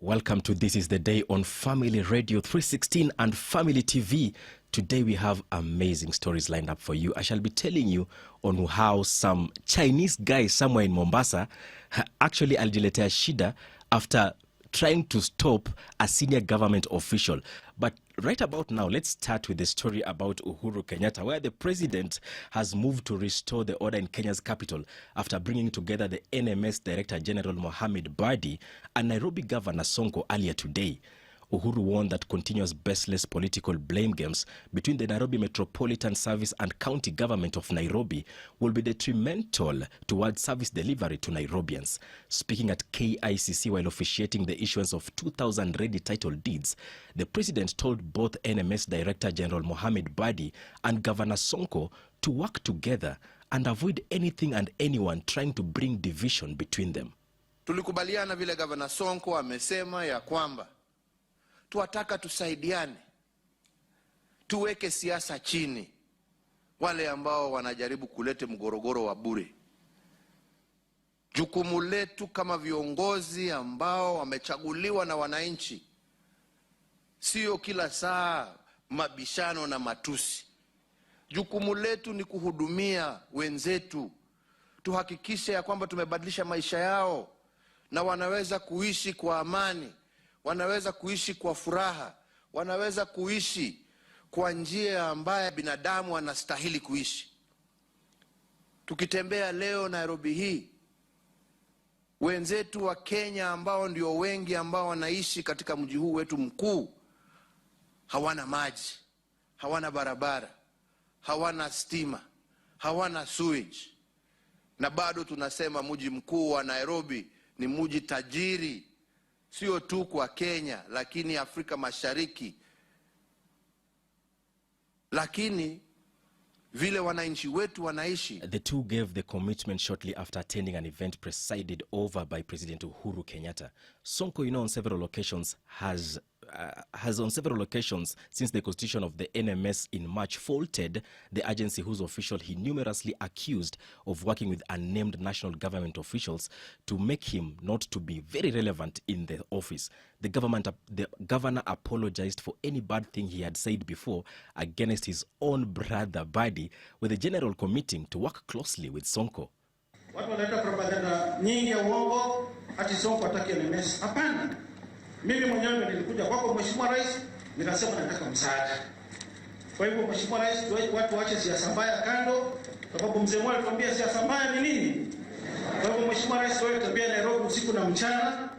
Welcome to This is the Day on Family Radio 316 and Family TV. Today we have amazing stories lined up for you. I shall be telling you on how some Chinese guy somewhere in Mombasa actually alijiletea shida after trying to stop a senior government official. But right about now, let's start with the story about Uhuru Kenyatta, where the president has moved to restore the order in Kenya's capital after bringing together the NMS Director General Mohamed Badi and Nairobi Governor Sonko earlier today. Uhuru warned that continuous baseless political blame games between the Nairobi Metropolitan Service and County Government of Nairobi will be detrimental towards service delivery to Nairobians. Speaking at KICC while officiating the issuance of 2,000 ready title deeds, the president told both NMS Director General Mohamed Badi and Governor Sonko to work together and avoid anything and anyone trying to bring division between them. Tulikubaliana vile Governor Sonko amesema ya kwamba tuwataka tusaidiane, tuweke siasa chini, wale ambao wanajaribu kulete mgorogoro wa bure. Jukumu letu kama viongozi ambao wamechaguliwa na wananchi, sio kila saa mabishano na matusi. Jukumu letu ni kuhudumia wenzetu, tuhakikishe ya kwamba tumebadilisha maisha yao na wanaweza kuishi kwa amani, wanaweza kuishi kwa furaha, wanaweza kuishi kwa njia ambayo binadamu anastahili kuishi. Tukitembea leo Nairobi hii, wenzetu wa Kenya ambao ndio wengi ambao wanaishi katika mji huu wetu mkuu hawana maji, hawana barabara, hawana stima, hawana sewage. Na bado tunasema mji mkuu wa Nairobi ni mji tajiri, sio tu kwa Kenya lakini Afrika Mashariki. Lakini vile wananchi wetu wanaishi. The two gave the commitment shortly after attending an event presided over by President Uhuru Kenyatta. Sonko, on several occasions has on several occasions since the constitution of the NMS in March faulted the agency whose official he numerously accused of working with unnamed national government officials to make him not to be very relevant in the office. The governor apologized for any bad thing he had said before against his own brother Badi, with the general committing to work closely with Sonko. Watu wanaleta propaganda nyingi ya uongo ati Sonko hataki NMS. Hapana. Mimi mwenyewe nilikuja kwako Mheshimiwa Rais, nikasema nataka msaada. Kwa hivyo Mheshimiwa Rais, watu waache siasa mbaya kando, sababu mzee mmoja alituambia siasa mbaya ni nini? Kwa hivyo Mheshimiwa Rais, wewe tembea Nairobi usiku na mchana.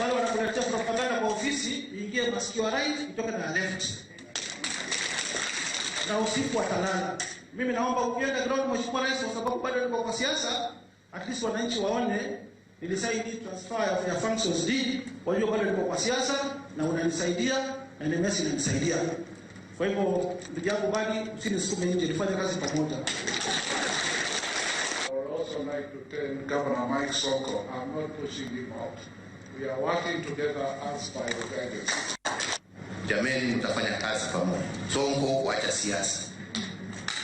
Wale wanakuletea propaganda kwa ofisi, ingie masikio ya right, kutoka na left. Na usiku watalala. Mimi naomba ukienda ground Mheshimiwa Rais, kwa sababu bado niko kwa siasa, at least wananchi waone nilisaidi transfer ya functions deed. Kwa hiyo bado niko kwa siasa na unanisaidia na NMS inanisaidia. Kwa hivyo ndugu yangu Badi, usinisukume nje, nifanye kazi pamoja. I would also like to tell Governor Mike Sonko, I'm not pushing him out. We are working together as by the guidance. Jameni, mtafanya kazi pamoja. Sonko kuacha siasa.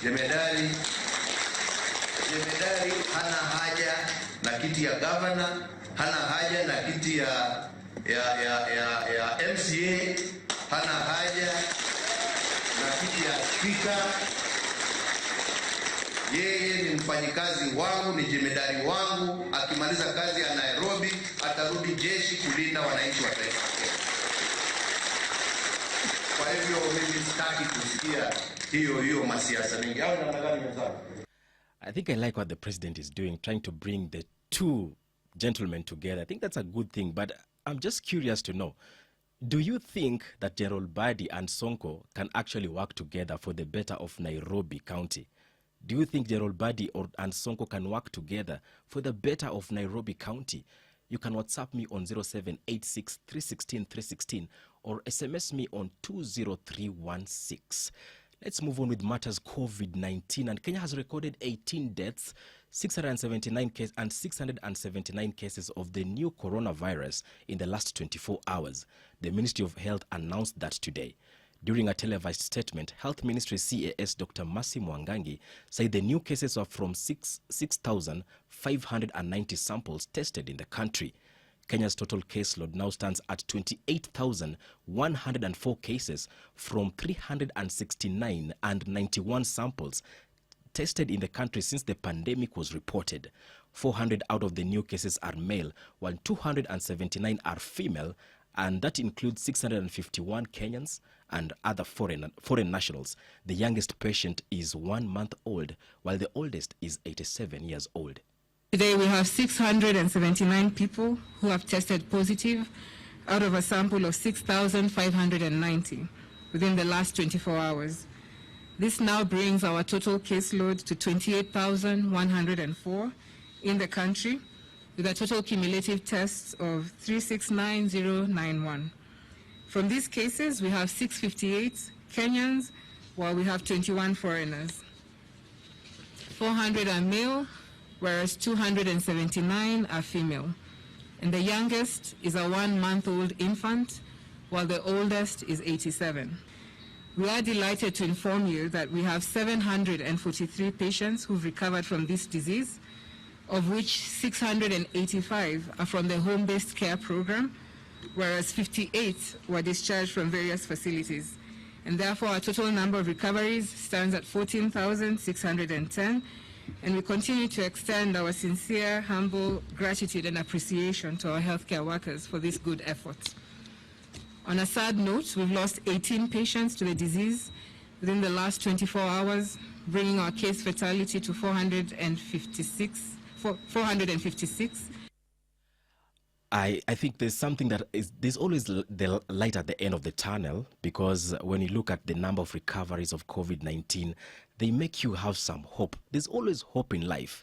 Jemedari hana haja na kiti ya governor, hana haja na kiti ya MCA, hana haja na kiti ya speaker. Yeye ni mfanyikazi wangu, ni jemedari wangu. Akimaliza kazi ya Nairobi, atarudi jeshi kulinda wananchi wa taifa. Kwa hivyo mimi sitaki kusikia hiyo masiasa mengi. Au namna gani mzao? I think I like what the president is doing, trying to bring the two gentlemen together. I think that's a good thing, but I'm just curious to know, do you think that General Badi and Sonko can actually work together for the better of Nairobi County? Do you think General Badi and Sonko can work together for the better of Nairobi County? You can WhatsApp me on 0786 316 316 or SMS me on 20316. Let's move on with matters COVID-19. And Kenya has recorded 18 deaths, 679 cases of the new coronavirus in the last 24 hours. The Ministry of Health announced that today. During a televised statement, Health Ministry CAS Dr. Mercy Mwangangi said the new cases are from 6,590 samples tested in the country. Kenya's total caseload now stands at 28,104 cases from 369 and 91 samples tested in the country since the pandemic was reported. 400 out of the new cases are male, while 279 are female, and that includes 651 Kenyans and other foreign nationals. The youngest patient is 1 month old, while the oldest is 87 years old. Today we have 679 people who have tested positive out of a sample of 6,590 within the last 24 hours. This now brings our total caseload to 28,104 in the country, with a total cumulative tests of 369,091. From these cases, we have 658 Kenyans, while we have 21 foreigners. 400 are male, whereas 279 are female. And the youngest is a 1 month old infant, while the oldest is 87. We are delighted to inform you that we have 743 patients who've recovered from this disease, of which 685 are from the home-based care program, whereas 58 were discharged from various facilities. And therefore, our total number of recoveries stands at 14,610, and we continue to extend our sincere, humble gratitude and appreciation to our healthcare workers for this good effort. On a sad note, we've lost 18 patients to the disease within the last 24 hours, bringing our case fatality to 456. I think there's something there's always the light at the end of the tunnel, because when you look at the number of recoveries of COVID-19, they make you have some hope. There's always hope in life.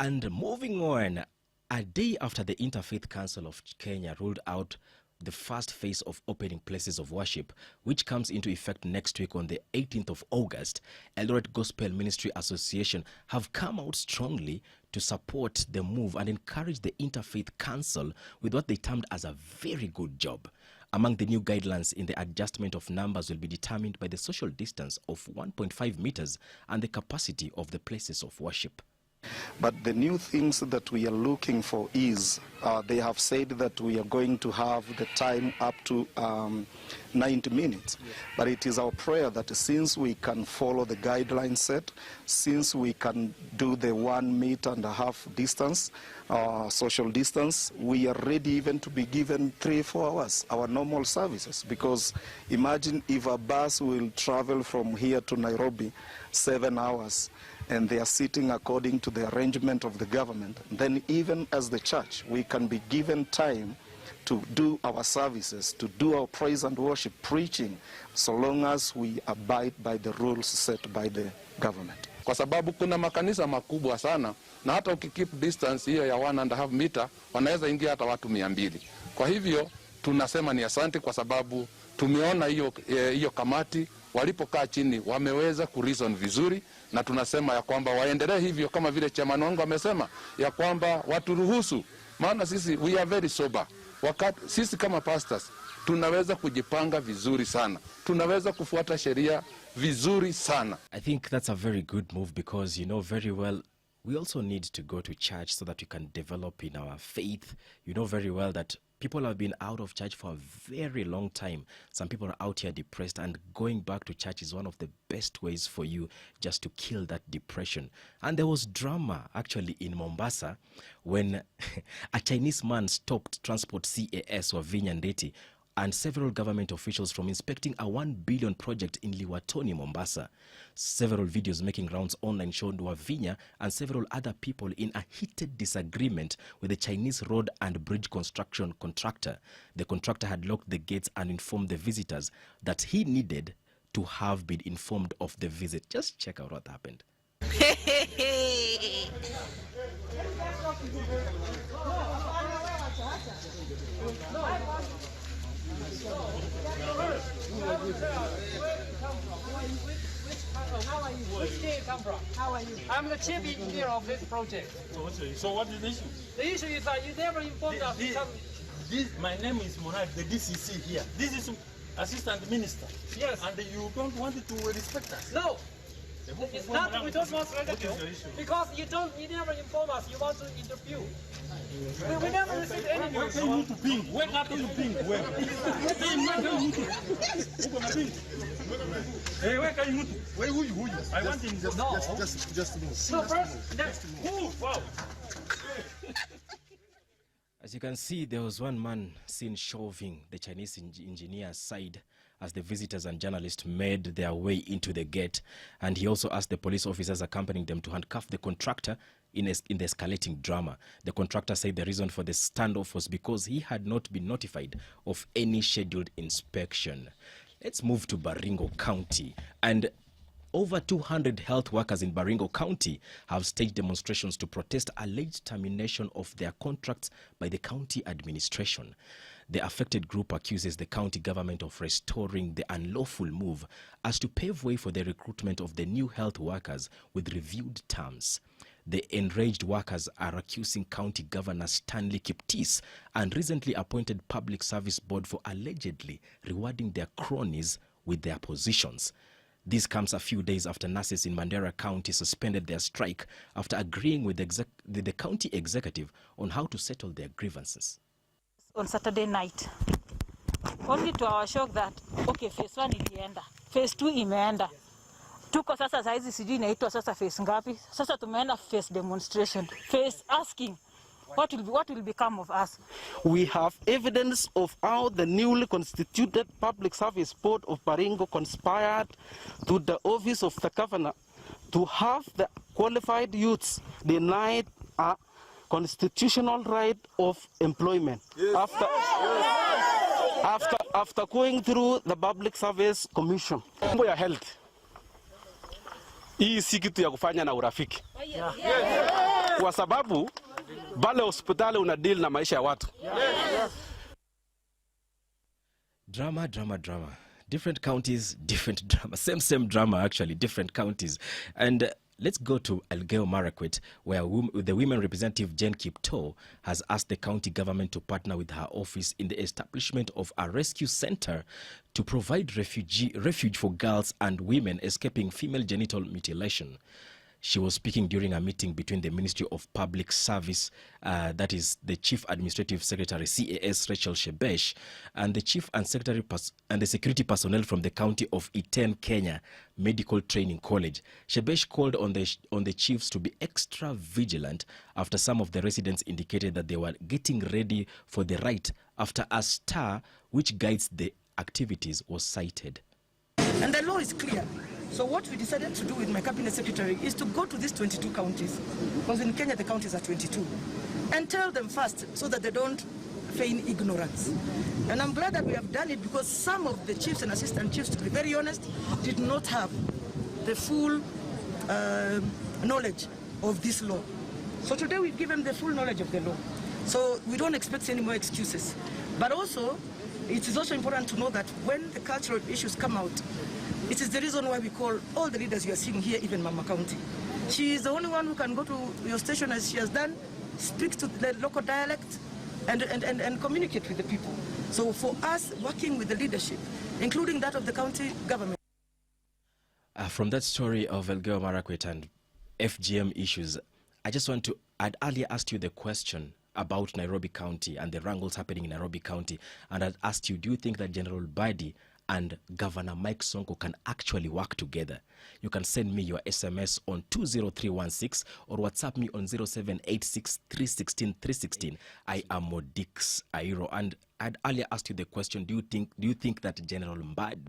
And moving on, a day after the Interfaith Council of Kenya ruled out the first phase of opening places of worship, which comes into effect next week on the 18th of August, Eldoret Gospel Ministry Association have come out strongly to support the move and encourage the Interfaith Council with what they termed as a very good job. Among the new guidelines in the adjustment of numbers will be determined by the social distance of 1.5 meters and the capacity of the places of worship. But the new things that we are looking for is, they have said that we are going to have the time up to 90 minutes. Yes. But it is our prayer that since we can follow the guidelines set, since we can do the 1.5 meters distance, social distance, we are ready even to be given 3-4 hours, our normal services. Because imagine if a bus will travel from here to Nairobi 7 hours, and they are sitting according to the arrangement of the government, then even as the church, we can be given time to do our services, to do our praise and worship, preaching, so long as we abide by the rules set by the government. Kwa sababu kuna makanisa makubwa sana, na hata ukikeep distance hiyo ya 1.5 meter, wanaweza ingia hata watu 200. Kwa hivyo, tunasema ni asante kwa sababu tumeona hiyo kamati, walipokaa chini wameweza kureason vizuri, na tunasema ya kwamba waendelee hivyo kama vile chairman wangu amesema ya kwamba waturuhusu, maana sisi we are very sober. Wakati sisi kama pastors tunaweza kujipanga vizuri sana, tunaweza kufuata sheria vizuri sana. I think that's a very good move, because you know very well we also need to go to church so that we can develop in our faith. You know very well that people have been out of church for a very long time. Some people are out here depressed, and going back to church is one of the best ways for you just to kill that depression. And there was drama actually in Mombasa when a Chinese man stopped Transport CAS Wavinya Ndeti and several government officials from inspecting a 1 billion project in Liwatoni, Mombasa. Several videos making rounds online showed Wavinya and several other people in a heated disagreement with the Chinese road and bridge construction contractor. The contractor had locked the gates and informed the visitors that he needed to have been informed of the visit. Just check out what happened. How are you? Which state you come from? How are you? I'm the chief engineer of this project. So what is the issue? The issue is that you never informed us. My name is Monad, the DCC here. This is assistant minister. Yes. And you don't want to respect us. No. It's not that we don't want to respect you, because you never inform us you want to interview. We never received any news. Wake up to you ping. Where? Hey, where can you move? Where who you? I want him. No. Just a minute. No, first, Who? Wow. As you can see, there was one man seen shoving the Chinese engineer aside as the visitors and journalists made their way into the gate, and he also asked the police officers accompanying them to handcuff the contractor in the escalating drama. The contractor said the reason for the standoff was because he had not been notified of any scheduled inspection. Let's move to Baringo County. And over 200 health workers in Baringo County have staged demonstrations to protest alleged termination of their contracts by the county administration. The affected group accuses the county government of restoring the unlawful move as to pave way for the recruitment of the new health workers with reviewed terms. The enraged workers are accusing County Governor Stanley Kiptis and recently appointed Public Service Board for allegedly rewarding their cronies with their positions. This comes a few days after nurses in Mandera County suspended their strike after agreeing with the county executive on how to settle their grievances. On Saturday night, only to our shock that, okay, phase 1 ilienda, phase 2 imeenda. Tuko sasa saizi sijui inaitwa sasa phase ngapi. Sasa tumeenda phase demonstration, phase asking what will become of us. We have evidence of how the newly constituted Public Service Board of Baringo conspired to the office of the governor to have the qualified youths denied a constitutional right of employment. Yes. After going through the Public Service Commission. Mambo ya health. Hii si kitu ya kufanya na urafiki. Kwa sababu bale hospitali una deal na maisha ya watu. Drama. Different counties, different drama. Same drama, actually, different counties. And let's go to Elgeyo Marakwet, where the women representative Jen Kipto has asked the county government to partner with her office in the establishment of a rescue center to provide refuge for girls and women escaping female genital mutilation. She was speaking during a meeting between the Ministry of Public Service, that is the Chief Administrative Secretary CAS Rachel Shebesh, and the Chief and Secretary and the security personnel from the county of Iten, Kenya Medical Training College. Shebesh called on the chiefs to be extra vigilant after some of the residents indicated that they were getting ready for the right after a star which guides the activities was cited. And the law is clear. So what we decided to do with my cabinet secretary is to go to these 22 counties, because in Kenya the counties are 22, and tell them first so that they don't feign ignorance. And I'm glad that we have done it, because some of the chiefs and assistant chiefs, to be very honest, did not have the full knowledge of this law. So today we've given them the full knowledge of the law. So we don't expect any more excuses. But also, it is also important to know that when the cultural issues come out, it is the reason why we call all the leaders you are seeing here, even Mama County. She is the only one who can go to your station, as she has done, speak to the local dialect, and communicate with the people. So for us, working with the leadership, including that of the county government. From that story of Elgeyo Marakwet and FGM issues, I just want to, I'd earlier asked you the question about Nairobi County and the wrangles happening in Nairobi County, and I'd asked you, do you think that General Badi and Governor Mike Sonko can actually work together? You can send me your SMS on 20316 or WhatsApp me on 0786 316 316. I am Modix Airo, and I'd earlier asked you the question, do you think that General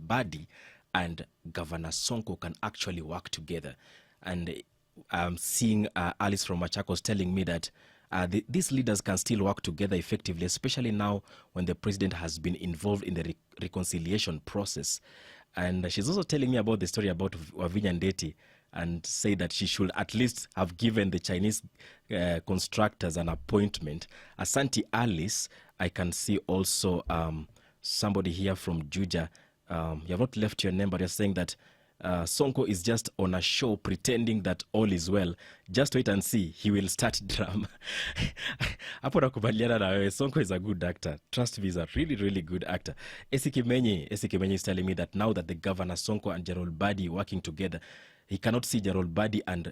Badi and Governor Sonko can actually work together? And I'm seeing Alice from Machakos telling me that these leaders can still work together effectively, especially now when the president has been involved in the reconciliation process. And she's also telling me about the story about Wavinya Ndeti, and say that she should at least have given the Chinese constructors an appointment. Asante Alice. I can see also somebody here from Juja. You have not left your name, but you're saying that Sonko is just on a show pretending that all is well. Just wait and see, he will start drama. Hapo nakubaliana na wewe. Sonko is a good actor. Trust me, he's a really, really good actor. Esikimenyi is telling me that now that the governor Sonko and Gerald Badi working together, he cannot see Gerald Badi and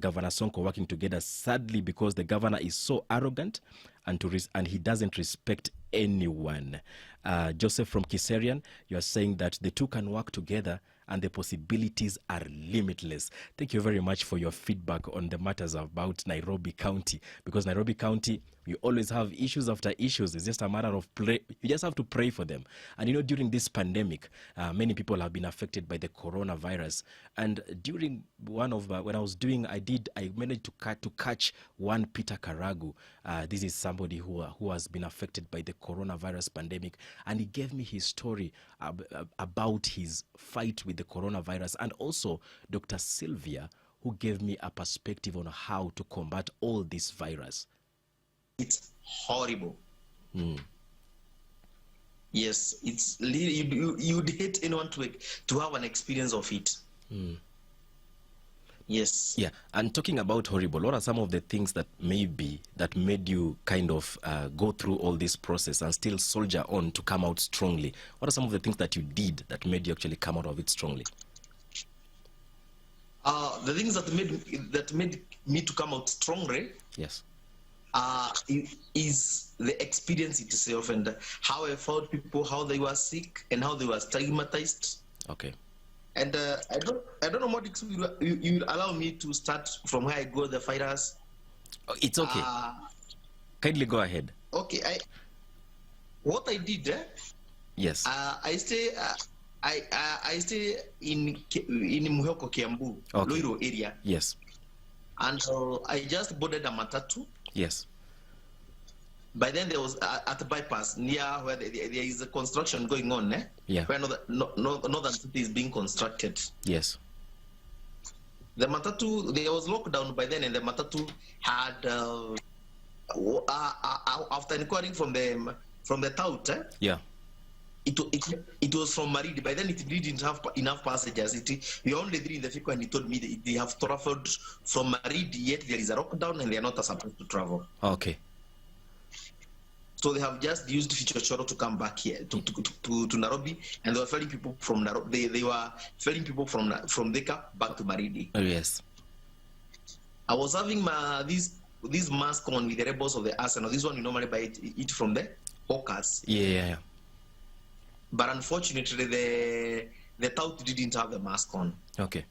Governor Sonko working together, sadly, because the governor is so arrogant and he doesn't respect anyone. Joseph from Kiserian, you are saying that the two can work together and the possibilities are limitless. Thank you very much for your feedback on the matters about Nairobi County, because Nairobi County, we always have issues after issues. It's just a matter of you just have to pray for them. And during this pandemic, many people have been affected by the coronavirus. And during one of when I was doing, I managed to catch one Peter Karagu. This is somebody who has been affected by the coronavirus pandemic, and he gave me his story about his fight with the coronavirus, and also Dr. Sylvia, who gave me a perspective on how to combat all this virus. It's horrible. Yes, it's you'd hate anyone to have an experience of it. Yes. Yeah, and talking about horrible, what are some of the things that made you kind of go through all this process and still soldier on to come out strongly? What are some of the things that you did that made you actually come out of it strongly? The things that made me to come out strongly. Yes. Is the experience itself and how I found people, how they were sick and how they were stigmatized. Okay. And I don't know what you allow me to start from where I got the virus. Oh, it's okay. Kindly go ahead. Okay. What I did. Yes. I stay in Muhoko, Kiambu, Okay. Loiro area. Yes. And I just boarded a matatu. Yes. By then there was at the bypass near where there is a construction going on, Yeah. where northern city is being constructed. Yes. The matatu, there was lockdown by then, and the matatu had after inquiring from the tout, yeah, it was from Maridi. By then it didn't have enough passengers. We were only three in the vehicle, and he told me that they have traveled from Maridi, yet there is a lockdown and they are not supposed to travel. Okay. So they have just used Fichochoro to come back here to Nairobi, and they were ferrying people from Nairobi. They were ferrying people from Thika back to Maridi. Oh, yes. I was having this mask on with the rebels of the arsenal. This one you normally buy it from the hawkers. Yeah. But unfortunately, the tout didn't have the mask on. Okay.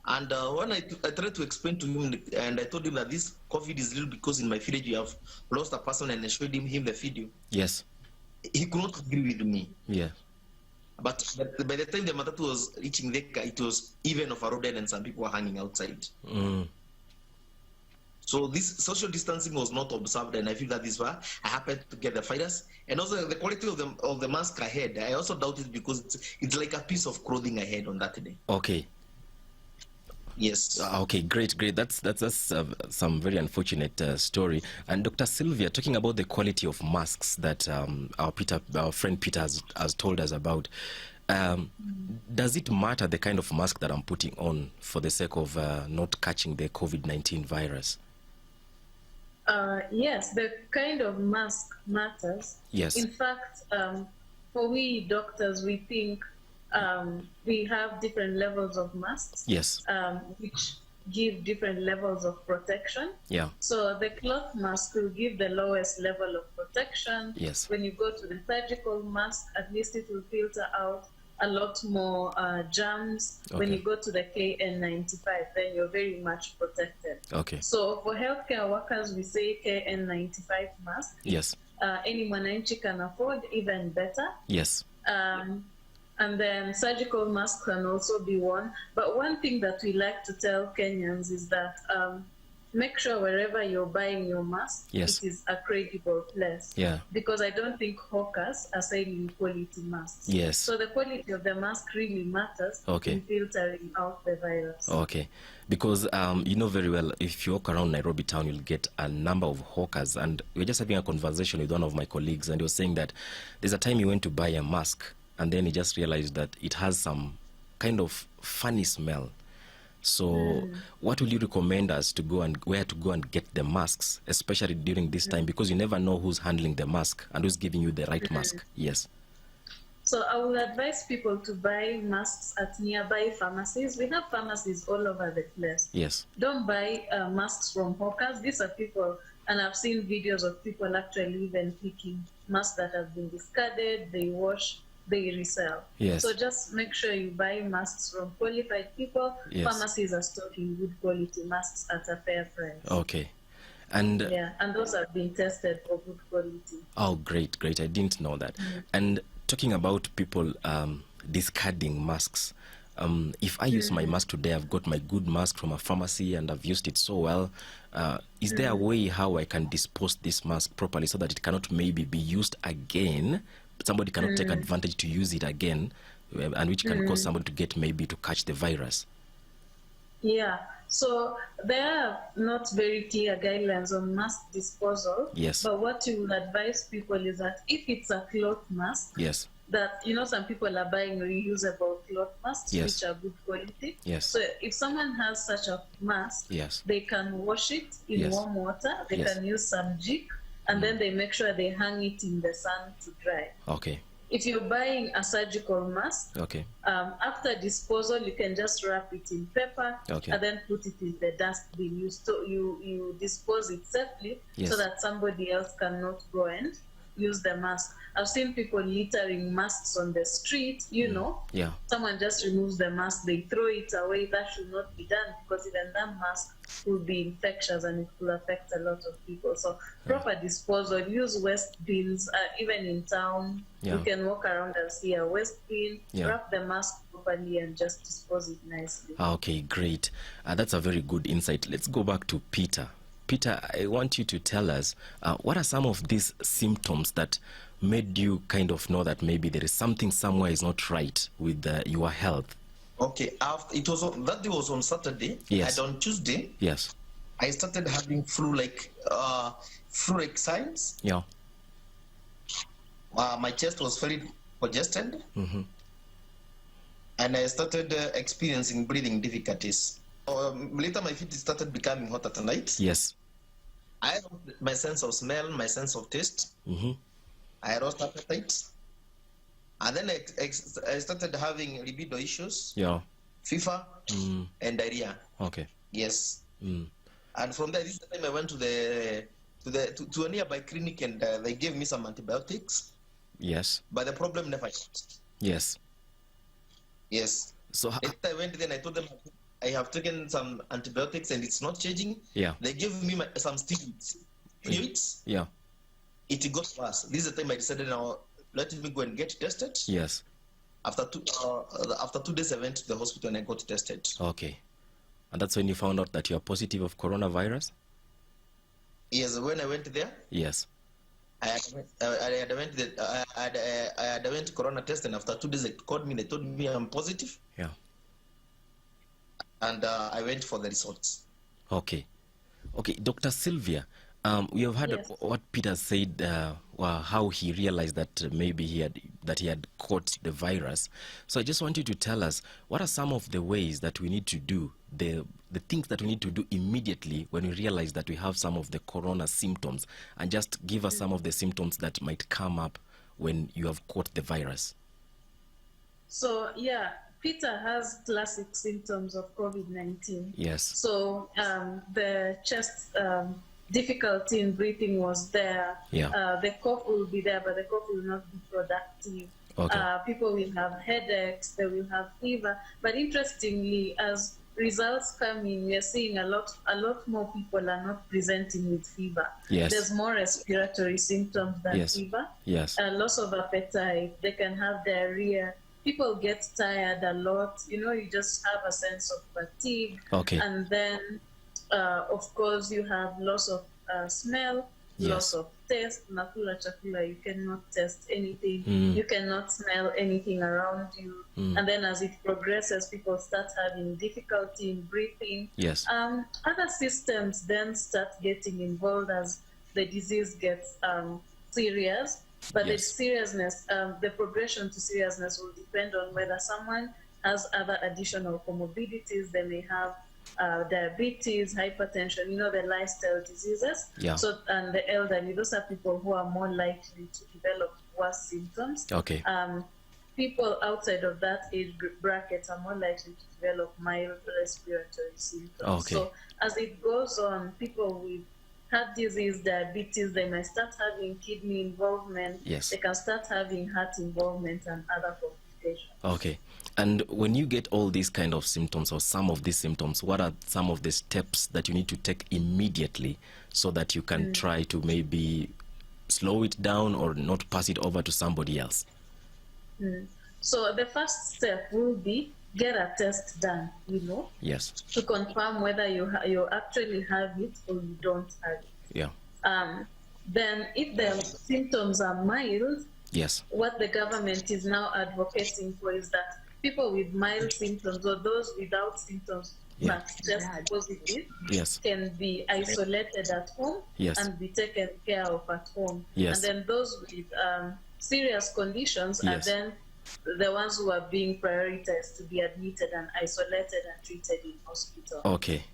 And when I tried to explain to him, and I told him that this COVID is real because in my village you have lost a person, and I showed him the video. Yes. He could not agree with me. Yeah. But by the time the matatu was reaching Thika, it was even overloaded and some people were hanging outside. So this social distancing was not observed, and I feel that this why I happened to get the virus. And also the quality of the mask I had, I also doubt it because it's like a piece of clothing I had on that day. Okay. Yes. Okay, great. That's some very unfortunate story. And Dr. Sylvia, talking about the quality of masks that our friend Peter has told us about, does it matter the kind of mask that I'm putting on for the sake of not catching the COVID-19 virus? Yes, the kind of mask matters. Yes. In fact, for we doctors, we think we have different levels of masks. Yes. Which give different levels of protection. Yeah. So the cloth mask will give the lowest level of protection. Yes. When you go to the surgical mask, at least it will filter out a lot more germs. Okay. When you go to the KN95, then you're very much protected. Okay. So for healthcare workers, we say KN95 mask. Yes. Any mwananchi can afford, even better. Yes. And then surgical masks can also be worn. But one thing that we like to tell Kenyans is that make sure wherever you're buying your mask, Yes. it is a credible place. Yeah. Because I don't think hawkers are selling quality masks. Yes. So the quality of the mask really matters Okay. in filtering out the virus. Okay, because you know very well, if you walk around Nairobi town, you'll get a number of hawkers. And we were just having a conversation with one of my colleagues, and he was saying that there's a time he went to buy a mask, and then he just realized that it has some kind of funny smell. So what will you recommend us to go and where to go and get the masks, especially during this time, because you never know who's handling the mask and who's giving you the right mask? Yes. So I will advise people to buy masks at nearby pharmacies. We have pharmacies all over the place. Yes. Don't buy masks from hawkers. These are people, and I've seen videos of people actually even picking masks that have been discarded, they wash, they resell. Yes. So just make sure you buy masks from qualified people. Yes. Pharmacies are stocking good quality masks at a fair price. Okay. And yeah, and those have been tested for good quality. Oh, great, great. I didn't know that. And talking about people discarding masks, if I use my mask today, I've got my good mask from a pharmacy and I've used it so well. Is there a way how I can dispose this mask properly so that it cannot maybe be used again? Somebody cannot take advantage to use it again, and which can cause somebody to get maybe to catch the virus. Yeah, so there are not very clear guidelines on mask disposal. Yes. But what you will advise people is that if it's a cloth mask, yes, that, you know, some people are buying reusable cloth masks, yes, which are good quality. Yes. So if someone has such a mask, yes, they can wash it in yes, warm water. They yes, can use some jik, and then they make sure they hang it in the sun to dry. Okay. If you're buying a surgical mask, okay, after disposal, you can just wrap it in paper, okay, and then put it in the dustbin. You dispose it safely, yes, so that somebody else cannot go and use the mask. I've seen people littering masks on the street, you know. Yeah. Someone just removes the mask, they throw it away. That should not be done, because even that mask will be infectious and it will affect a lot of people. So proper disposal, use waste bins, even in town. Yeah. You can walk around and see a waste bin, yeah, wrap the mask properly and just dispose it nicely. Okay, great. That's a very good insight. Let's go back to Peter. Peter, I want you to tell us, what are some of these symptoms that made you kind of know that maybe there is something somewhere is not right with your health? Okay, it was that day was on Saturday. Yes. And on Tuesday, yes, I started having flu-like signs. Yeah. My chest was very congested, and I started experiencing breathing difficulties. Later, my feet started becoming hot at night. Yes. I lost my sense of smell, my sense of taste. I lost appetite. And then I started having libido issues. Yeah. Fever and diarrhea. Okay. Yes. And from there, this is the time I went to a nearby clinic, and they gave me some antibiotics. Yes. But the problem never changed. Yes. Yes. So I went there and I told them I have taken some antibiotics and it's not changing. Yeah. They gave me some steroids. Yeah. It got worse. This is the time I decided now let me go and get tested. Yes. After 2 days, I went to the hospital and I got tested. Okay. And that's when you found out that you are positive of coronavirus? Yes, when I went there. Yes. I went corona test, and after 2 days they called me. They told me I'm positive. Yeah. And I went for the results. Okay. Okay, Dr. Sylvia, we have heard what Peter said, how he realized that maybe he had caught the virus. So I just want you to tell us, what are some of the ways that we need to do, the things that we need to do immediately when we realize that we have some of the corona symptoms, and just give us some of the symptoms that might come up when you have caught the virus. So, yeah, Peter has classic symptoms of COVID-19. Yes. So the chest difficulty in breathing was there. Yeah. The cough will be there, but the cough will not be productive. Okay. People will have headaches, they will have fever. But interestingly, as results come in, we are seeing a lot more people are not presenting with fever. Yes. There's more respiratory symptoms than fever. Yes. Loss of appetite, they can have diarrhea. People get tired a lot. You know, you just have a sense of fatigue. Okay. And then, of course, you have loss of smell, loss of taste. Nakula chakula, you cannot taste anything. You cannot smell anything around you. And then as it progresses, people start having difficulty in breathing. Yes. Other systems then start getting involved as the disease gets serious. But the Yes. seriousness, the progression to seriousness will depend on whether someone has other additional comorbidities. They may have diabetes, hypertension, the lifestyle diseases. Yeah. So, and the elderly, those are people who are more likely to develop worse symptoms. Okay. People outside of that age bracket are more likely to develop mild respiratory symptoms. Okay. So as it goes on, people with heart disease, diabetes, they might start having kidney involvement. Yes. They can start having heart involvement and other complications. Okay. And when you get all these kind of symptoms or some of these symptoms, what are some of the steps that you need to take immediately so that you can try to maybe slow it down or not pass it over to somebody else? So the first step will be get a test done, Yes. to confirm whether you actually have it or you don't have it. Yeah. Then if the symptoms are mild, Yes. what the government is now advocating for is that people with mild symptoms or those without symptoms Yeah. but just positive Yes. can be isolated at home Yes. and be taken care of at home. Yes. And then those with serious conditions are Yes. then the ones who are being prioritized to be admitted and isolated and treated in hospital. Okay.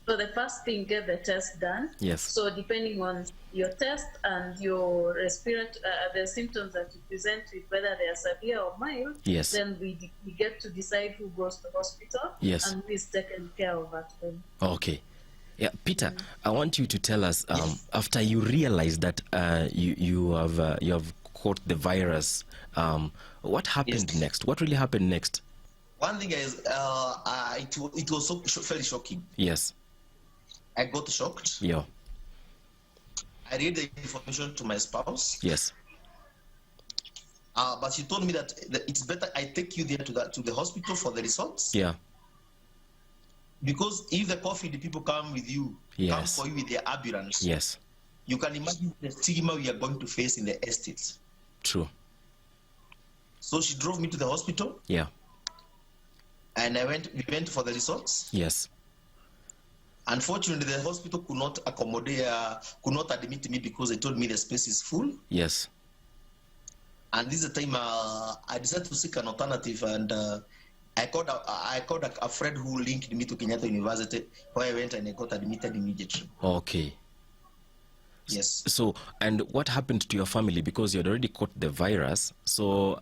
So the first thing, get the test done. Yes. So depending on your test and your the symptoms that you present with, whether they are severe or mild, Yes. then we get to decide who goes to hospital Yes. and who is taken care of at home. Okay. Yeah, Peter, I want you to tell us after you realize that you have caught the virus, what happened next? What really happened next? One thing is, it was so very shocking. Yes. I got shocked. Yeah. I read the information to my spouse. Yes. But she told me that it's better I take you there to the hospital for the results. Yeah. Because if the COVID people come with you, Yes. come for you with their ambulance, Yes. you can imagine the stigma we are going to face in the estates. True. So she drove me to the hospital, Yeah. and we went for the results. Yes. Unfortunately, the hospital could not admit me because they told me the space is full. Yes. And this is the time I decided to seek an alternative, and I called a friend who linked me to Kenyatta University, where I went and I got admitted immediately. Okay. Yes. So, and what happened to your family? Because you had already caught the virus. So,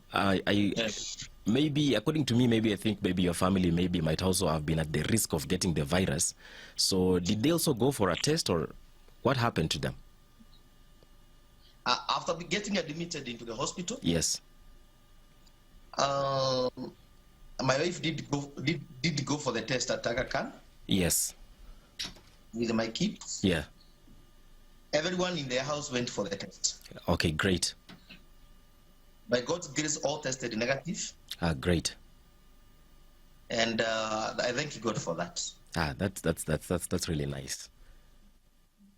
maybe, according to me, maybe I think maybe your family might also have been at the risk of getting the virus. So, did they also go for a test, or what happened to them? After getting admitted into the hospital, Yes. my wife did go for the test at Aga Khan Yes. with my kids. Yeah. Everyone in their house went for the test. Okay, great. By God's grace, all tested negative, Great. and I thank God for that. That's really nice.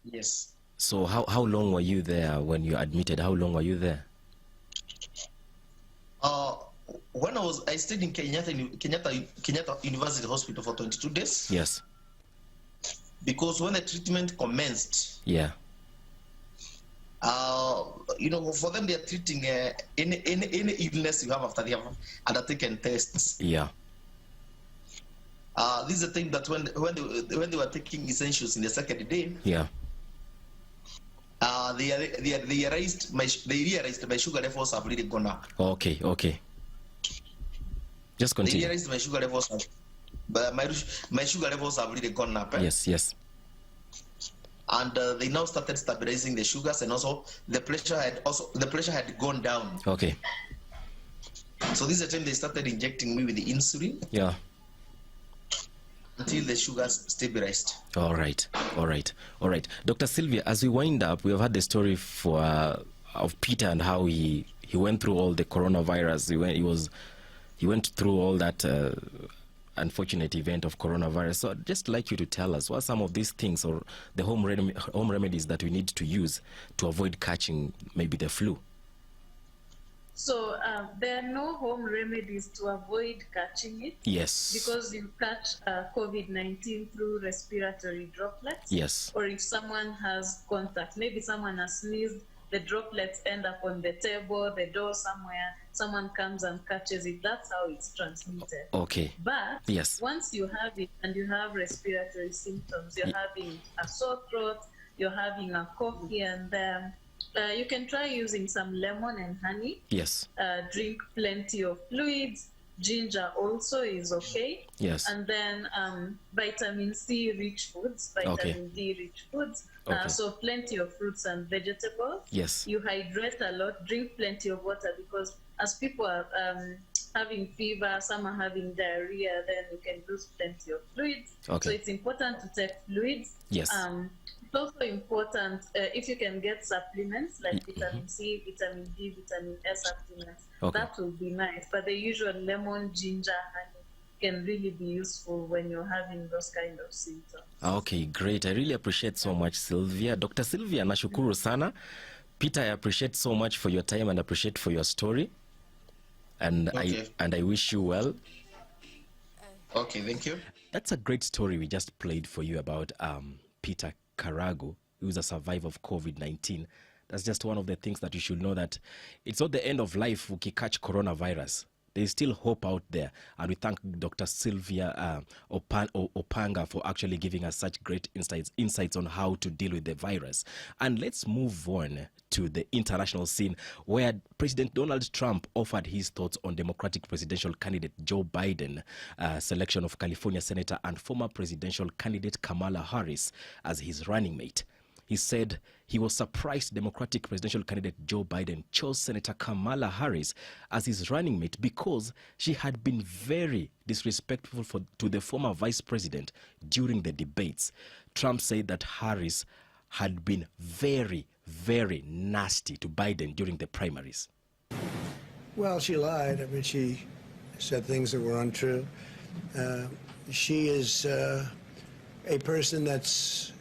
Yes. So, how long were you there when you admitted? How long were you there? When I stayed in Kenyatta University Hospital for 22 days. Yes. Because when the treatment commenced, Yeah. For them they are treating any illness you have after they have undertaken tests. Yeah. This is the thing that when they were taking essentials in the second day, Yeah. they realized my sugar levels have really gone up. Okay. Just They continue. realized my sugar levels have really gone up. Yes. And they now started stabilizing the sugars, and also the pressure had gone down. Okay. So this is the time they started injecting me with the insulin. Yeah. Until the sugars stabilized. All right. Dr. Sylvia, as we wind up, we have had the story of Peter and how he went through all the coronavirus. He went through all that unfortunate event of coronavirus. So I'd just like you to tell us what are some of these things or the home remedies that we need to use to avoid catching maybe the flu. So there are no home remedies to avoid catching it. Yes. Because you catch COVID-19 through respiratory droplets. Yes. Or if someone has contact, maybe someone has sneezed the droplets end up on the table, the door somewhere, someone comes and catches it. That's how it's transmitted. Okay. But yes, once you have it and you have respiratory symptoms, you're having a sore throat, you're having a cough here and there, you can try using some lemon and honey. Yes. Drink plenty of fluids. Ginger also is okay. Yes. And then vitamin C rich foods, vitamin D rich foods. Okay. So plenty of fruits and vegetables. Yes. You hydrate a lot, drink plenty of water, because as people are having fever, some are having diarrhea, then you can lose plenty of fluids. Okay. So it's important to take fluids. Yes. It's also important if you can get supplements like vitamin C, vitamin D, vitamin S supplements. Okay. That will be nice. But the usual lemon, ginger, honey can really be useful when you're having those kind of symptoms. Okay, great. I really appreciate so much, Sylvia. Dr. Sylvia, nashukuru sana. Peter, I appreciate so much for your time and appreciate for your story. And okay. I wish you well. Okay, thank you. That's a great story we just played for you about Peter Karagu, who's a survivor of COVID-19. That's just one of the things that you should know, that it's not the end of life if you catch coronavirus. There's still hope out there. And we thank Dr. Sylvia Opanga for actually giving us such great insights on how to deal with the virus. And let's move on to the international scene, where President Donald Trump offered his thoughts on Democratic presidential candidate Joe Biden, selection of California Senator and former presidential candidate Kamala Harris as his running mate. He said he was surprised Democratic presidential candidate Joe Biden chose Senator Kamala Harris as his running mate because she had been very disrespectful to the former vice president during the debates. Trump said that Harris had been very, very nasty to Biden during the primaries. Well, she lied. I mean, she said things that were untrue. She is a person that's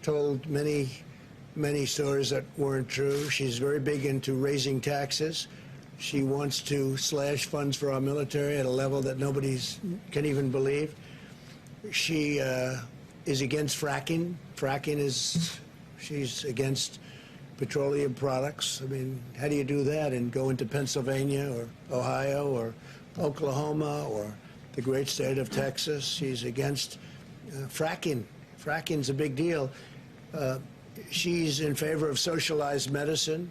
told many stories that weren't true. She's very big into raising taxes. She wants to slash funds for our military at a level that nobody can even believe. She is against fracking. She's against petroleum products. I mean, how do you do that and go into Pennsylvania or Ohio or Oklahoma or the great state of Texas? She's against fracking. Fracking's a big deal. She's in favor of socialized medicine,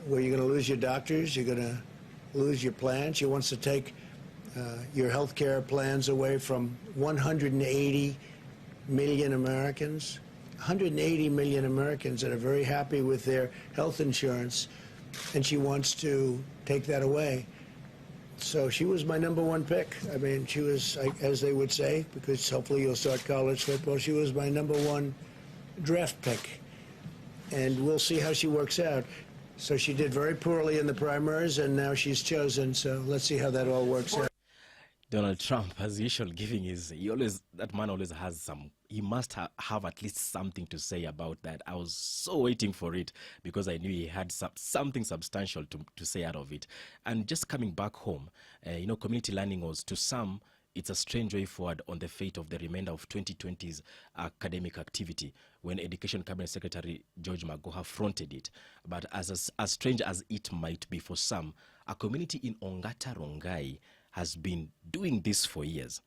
where you're going to lose your doctors, you're going to lose your plans. She wants to take your health care plans away from 180 million Americans. 180 million Americans that are very happy with their health insurance, and she wants to take that away. So she was my #1 pick. I mean, she was, as they would say, because hopefully you'll start college football, she was my #1 draft pick. And we'll see how she works out. So she did very poorly in the primaries, and now she's chosen. So let's see how that all works out. Donald Trump, as usual, that man always has some, he must have at least something to say about that. I was so waiting for it because I knew he had something substantial to say out of it. And just coming back home, community learning was, to some, it's a strange way forward on the fate of the remainder of 2020's academic activity when Education Cabinet Secretary George Magoha fronted it. But as strange as it might be for some, a community in Ongata Rongai has been doing this for years.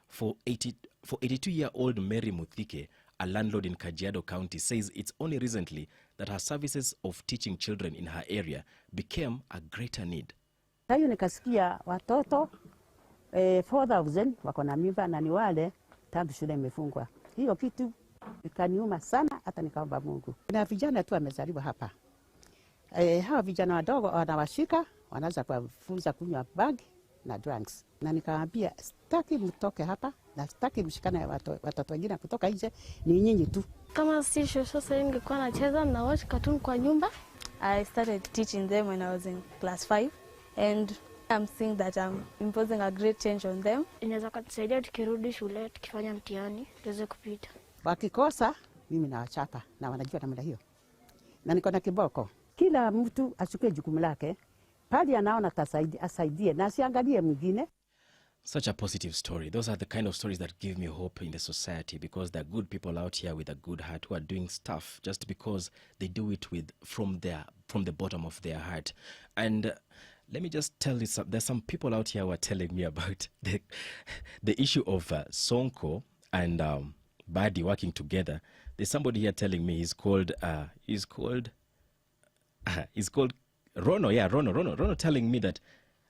For 82-year-old Mary Muthike, a landlord in Kajiado County, says it's only recently that her services of teaching children in her area became a greater need. Hayo nikasikia watoto 4,000 wako na mimba na ni wale tangu shule imefungwa. Hiyo kitu ikaniuma sana, hata nikaomba Mungu. Na vijana tu wamezaliwa hapa. Hawa vijana wadogo wanawashika, wanaanza kuwafunza kunywa bangi na drugs. Na nikawaambia sitaki mtoke hapa na sitaki mshikane watoto wengine kutoka nje, ni nyinyi tu. Kama si sasa ningekuwa nacheza na watch cartoon kwa nyumba. I started teaching them when I was in class 5 and I'm seeing that I'm imposing a great change on them. Inaweza kutusaidia tukirudi shule tukifanya mtihani tuweze kupita. Wakikosa mimi nawachapa na wanajua namna hiyo. Na niko na kiboko. Kila mtu achukue jukumu lake. Pali anaona asaidie na asiangalie mwingine. Such a positive story. Those are the kind of stories that give me hope in the society, because there are good people out here with a good heart who are doing stuff just because they do it from the bottom of their heart. And let me just tell you, there's some people out here who are telling me about the issue of Sonko and Badi working together. There's somebody here telling me he's called Rono. Yeah, Rono telling me that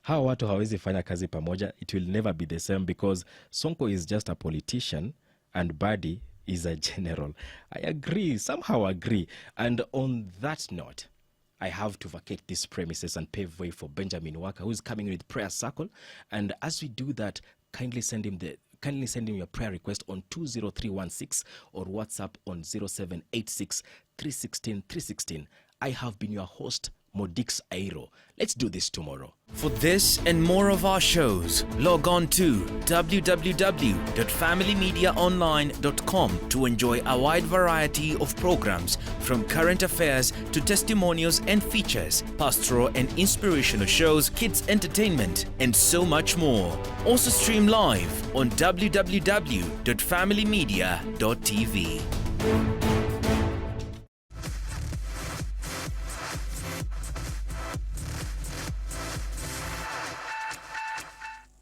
hawa watu hawezi fanya kazi pamoja. It will never be the same because Sonko is just a politician and Badi is a general. I agree, somehow agree. And on that note, I have to vacate these premises and pave way for Benjamin Waka, who is coming with Prayer Circle. And as we do that, kindly send him your prayer request on 20316 or WhatsApp on 0786 316 316. I have been your host, Modix Airo. Let's do this tomorrow. For this and more of our shows, log on to www.familymediaonline.com to enjoy a wide variety of programs, from current affairs to testimonials and features, pastoral and inspirational shows, kids entertainment, and so much more. Also stream live on www.familymedia.tv.